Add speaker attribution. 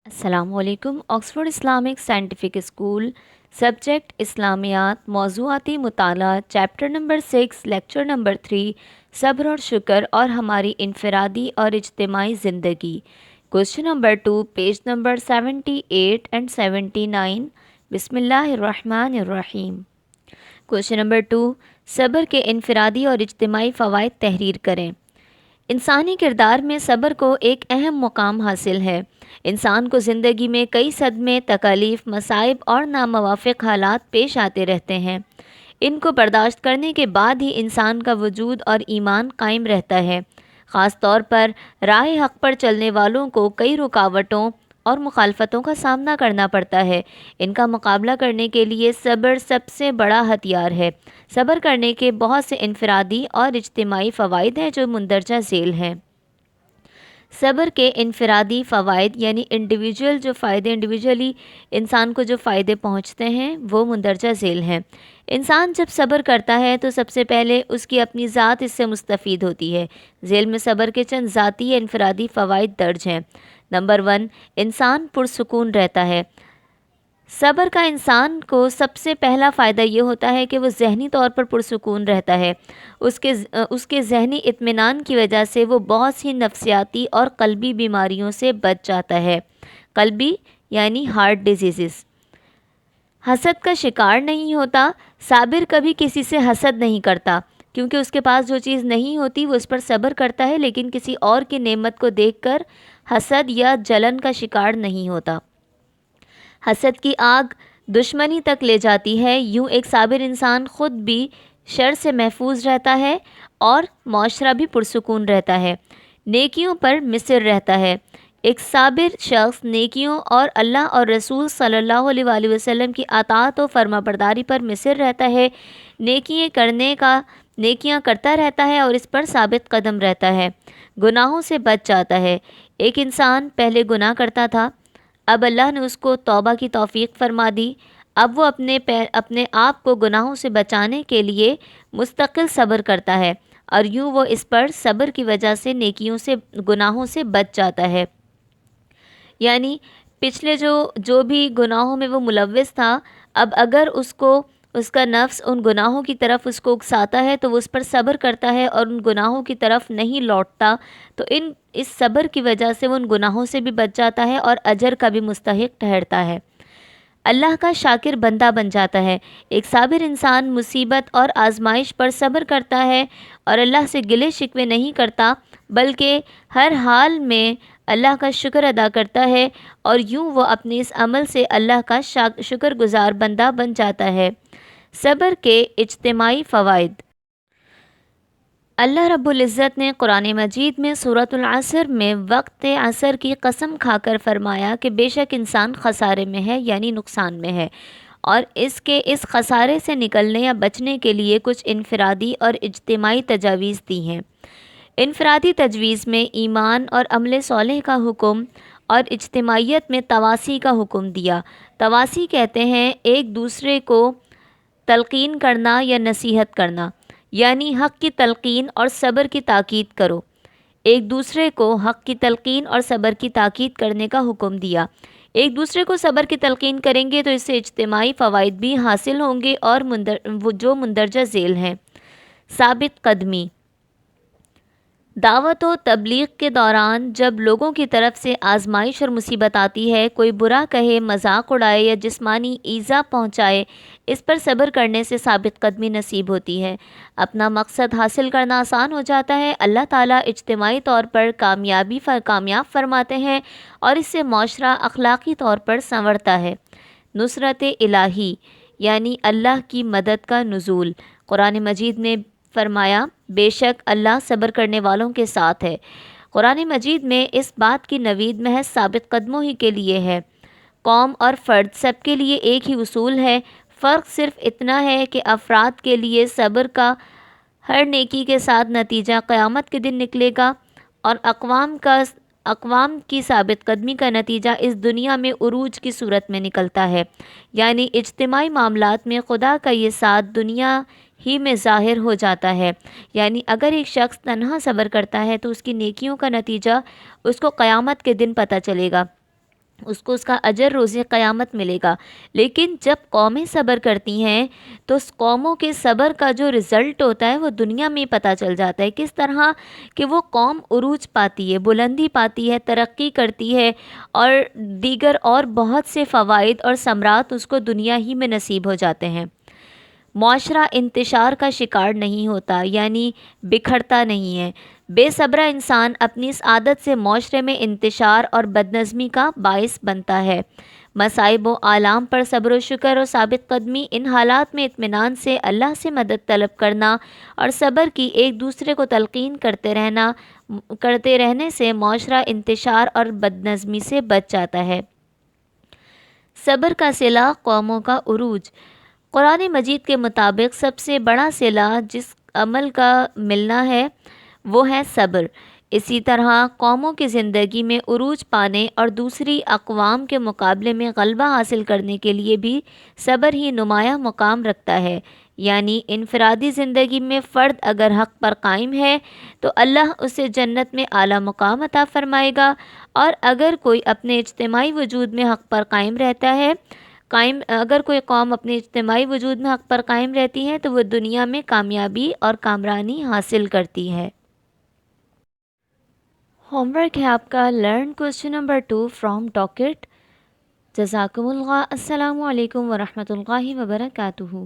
Speaker 1: السلام علیکم۔ Oxford Islamic scientific school, subject اسلامیات، موضوعاتی مطالعہ، چیپٹر نمبر 6، لیکچر نمبر 3، صبر اور شکر اور ہماری انفرادی اور اجتماعی زندگی۔ Question number 2، page number 78 and 79۔ بسم اللہ الرحمن الرحیم۔ کوشچن نمبر 2، صبر کے انفرادی اور اجتماعی فوائد تحریر کریں۔ انسانی کردار میں صبر کو ایک اہم مقام حاصل ہے۔ انسان کو زندگی میں کئی صدمے، تکالیف، مصائب اور ناموافق حالات پیش آتے رہتے ہیں۔ ان کو برداشت کرنے کے بعد ہی انسان کا وجود اور ایمان قائم رہتا ہے۔ خاص طور پر راہ حق پر چلنے والوں کو کئی رکاوٹوں اور مخالفتوں کا سامنا کرنا پڑتا ہے۔ ان کا مقابلہ کرنے کے لیے صبر سب سے بڑا ہتھیار ہے۔ صبر کرنے کے بہت سے انفرادی اور اجتماعی فوائد ہیں جو مندرجہ ذیل ہیں۔ صبر کے انفرادی فوائد یعنی انڈیویجول جو فائدے، انڈیویجولی انسان کو جو فائدے پہنچتے ہیں وہ مندرجہ ذیل ہیں۔ انسان جب صبر کرتا ہے تو سب سے پہلے اس کی اپنی ذات اس سے مستفید ہوتی ہے۔ ذیل میں صبر کے چند ذاتی انفرادی فوائد درج ہیں۔ نمبر 1، انسان پرسکون رہتا ہے۔ صبر کا انسان کو سب سے پہلا فائدہ یہ ہوتا ہے کہ وہ ذہنی طور پر پرسکون رہتا ہے۔ اس کے ذہنی اطمینان کی وجہ سے وہ بہت سی نفسیاتی اور قلبی بیماریوں سے بچ جاتا ہے۔ قلبی یعنی ہارٹ ڈیزیزز۔ حسد کا شکار نہیں ہوتا۔ صابر کبھی کسی سے حسد نہیں کرتا، کیونکہ اس کے پاس جو چیز نہیں ہوتی وہ اس پر صبر کرتا ہے، لیکن کسی اور کی نعمت کو دیکھ کر حسد یا جلن کا شکار نہیں ہوتا۔ حسد کی آگ دشمنی تک لے جاتی ہے۔ یوں ایک صابر انسان خود بھی شر سے محفوظ رہتا ہے اور معاشرہ بھی پرسکون رہتا ہے، نیکیوں پر مصر رہتا ہے۔ ایک صابر شخص نیکیوں اور اللہ اور رسول صلی اللہ علیہ وآلہ وسلم کی اطاعت و فرما برداری پر مصر رہتا ہے، نیکیاں کرتا رہتا ہے اور اس پر ثابت قدم رہتا ہے، گناہوں سے بچ جاتا ہے۔ ایک انسان پہلے گناہ کرتا تھا، اب اللہ نے اس کو توبہ کی توفیق فرما دی۔ اب وہ اپنے آپ کو گناہوں سے بچانے کے لیے مستقل صبر کرتا ہے، اور یوں وہ اس پر صبر کی وجہ سے نیکیوں سے، گناہوں سے بچ جاتا ہے۔ یعنی پچھلے جو بھی گناہوں میں وہ ملوث تھا، اب اگر اس کا نفس ان گناہوں کی طرف اس کو اکساتا ہے تو وہ اس پر صبر کرتا ہے اور ان گناہوں کی طرف نہیں لوٹتا، تو اس صبر کی وجہ سے وہ ان گناہوں سے بھی بچ جاتا ہے اور اجر کا بھی مستحق ٹھہرتا ہے، اللہ کا شاکر بندہ بن جاتا ہے۔ ایک صابر انسان مصیبت اور آزمائش پر صبر کرتا ہے اور اللہ سے گلے شکوے نہیں کرتا، بلکہ ہر حال میں اللہ کا شکر ادا کرتا ہے، اور یوں وہ اپنے اس عمل سے اللہ کا شکر گزار بندہ بن جاتا ہے۔ صبر کے اجتماعی فوائد۔ اللہ رب العزت نے قرآن مجید میں سورۃ العصر میں وقت عصر کی قسم کھا کر فرمایا کہ بے شک انسان خسارے میں ہے، یعنی نقصان میں ہے، اور اس خسارے سے نکلنے یا بچنے کے لیے کچھ انفرادی اور اجتماعی تجاویز دی ہیں۔ انفرادی تجویز میں ایمان اور عمل صالح کا حکم، اور اجتماعیت میں تواصی کا حکم دیا۔ تواصی کہتے ہیں ایک دوسرے کو تلقین کرنا یا نصیحت کرنا، یعنی حق کی تلقین اور صبر کی تاکید کرو۔ ایک دوسرے کو حق کی تلقین اور صبر کی تاکید کرنے کا حکم دیا۔ ایک دوسرے کو صبر کی تلقین کریں گے تو اس سے اجتماعی فوائد بھی حاصل ہوں گے اور جو مندرجہ ذیل ہیں۔ ثابت قدمی۔ دعوت و تبلیغ کے دوران جب لوگوں کی طرف سے آزمائش اور مصیبت آتی ہے، کوئی برا کہے، مذاق اڑائے یا جسمانی ایذا پہنچائے، اس پر صبر کرنے سے ثابت قدمی نصیب ہوتی ہے، اپنا مقصد حاصل کرنا آسان ہو جاتا ہے، اللہ تعالیٰ اجتماعی طور پر کامیاب فرماتے ہیں اور اس سے معاشرہ اخلاقی طور پر سنورتا ہے۔ نصرت الہی یعنی اللہ کی مدد کا نزول۔ قرآن مجید نے فرمایا بے شک اللہ صبر کرنے والوں کے ساتھ ہے۔ قرآن مجید میں اس بات کی نوید محض ثابت قدموں ہی کے لیے ہے۔ قوم اور فرد سب کے لیے ایک ہی اصول ہے، فرق صرف اتنا ہے کہ افراد کے لیے صبر کا ہر نیکی کے ساتھ نتیجہ قیامت کے دن نکلے گا، اور اقوام کی ثابت قدمی کا نتیجہ اس دنیا میں عروج کی صورت میں نکلتا ہے، یعنی اجتماعی معاملات میں خدا کا یہ ساتھ دنیا ہی میں ظاہر ہو جاتا ہے۔ یعنی اگر ایک شخص تنہا صبر کرتا ہے تو اس کی نیکیوں کا نتیجہ اس کو قیامت کے دن پتہ چلے گا، اس کو اس کا اجر روز قیامت ملے گا۔ لیکن جب قومیں صبر کرتی ہیں تو اس قوموں کے صبر کا جو رزلٹ ہوتا ہے وہ دنیا میں پتہ چل جاتا ہے، کس طرح کہ وہ قوم عروج پاتی ہے، بلندی پاتی ہے، ترقی کرتی ہے، اور دیگر اور بہت سے فوائد اور ثمرات اس کو دنیا ہی میں نصیب ہو جاتے ہیں۔ معاشرہ انتشار کا شکار نہیں ہوتا، یعنی بکھرتا نہیں ہے۔ بے صبرہ انسان اپنی اس عادت سے معاشرے میں انتشار اور بدنظمی کا باعث بنتا ہے۔ مصائب و آلام پر صبر و شکر اور ثابت قدمی، ان حالات میں اطمینان سے اللہ سے مدد طلب کرنا اور صبر کی ایک دوسرے کو تلقین کرتے رہنے سے معاشرہ انتشار اور بدنظمی سے بچ جاتا ہے۔ صبر کا صلہ قوموں کا عروج۔ قرآن مجید کے مطابق سب سے بڑا صلہ جس عمل کا ملنا ہے وہ ہے صبر۔ اسی طرح قوموں کی زندگی میں عروج پانے اور دوسری اقوام کے مقابلے میں غلبہ حاصل کرنے کے لیے بھی صبر ہی نمایاں مقام رکھتا ہے۔ یعنی انفرادی زندگی میں فرد اگر حق پر قائم ہے تو اللہ اسے جنت میں اعلیٰ مقام عطا فرمائے گا، اور اگر کوئی اپنے اجتماعی وجود میں حق پر قائم رہتا ہے اگر کوئی قوم اپنے اجتماعی وجود میں حق پر قائم رہتی ہے تو وہ دنیا میں کامیابی اور کامرانی حاصل کرتی ہے۔ ہوم ورک ہے آپ کا، لرن کوسچن نمبر 2 فرام ڈاکٹ۔ جزاکم اللہ۔ السلام علیکم ورحمۃ اللہ وبرکاتہ۔